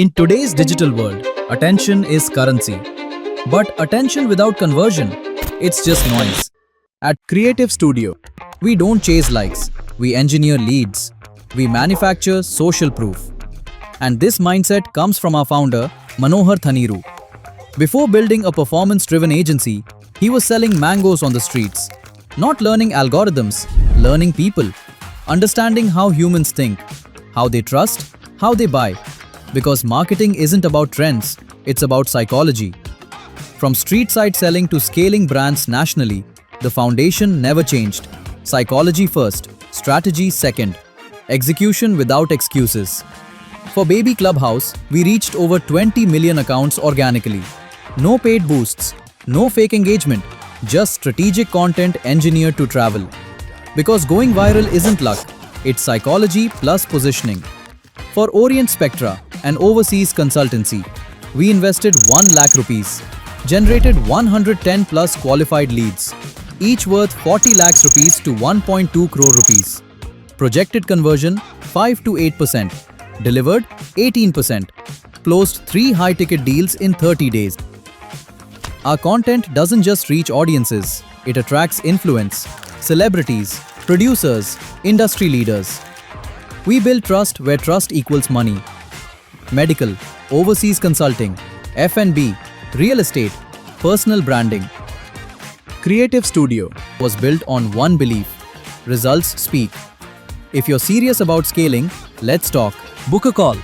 In today's digital world, attention is currency. But attention without conversion, it's just noise. At Creative Studio, we don't chase likes, we engineer leads, we manufacture social proof. And this mindset comes from our founder, Manohar Thaneeru. Before building a performance-driven agency, he was selling mangoes on the streets. Not learning algorithms, learning people. Understanding how humans think, how they trust, how they buy. Because marketing isn't about trends, it's about psychology. From street-side selling to scaling brands nationally, the foundation never changed. Psychology first, strategy second. Execution without excuses. For Baby Clubhouse, we reached over 20 million accounts organically. No paid boosts, no fake engagement, just strategic content engineered to travel. Because going viral isn't luck, it's psychology plus positioning. For Orient Spectra, an overseas consultancy, we invested 1 lakh rupees, generated 110 plus qualified leads, each worth 40 lakhs rupees to 1.2 crore rupees. Projected conversion 5 to 8%, delivered 18%, closed 3 high-ticket deals in 30 days. Our content doesn't just reach audiences, it attracts influence, celebrities, producers, industry leaders. We build trust where trust equals money. Medical, overseas consulting, F&B, real estate, personal branding. Creative Studio was built on one belief: results speak. If you're serious about scaling, let's talk. Book a call.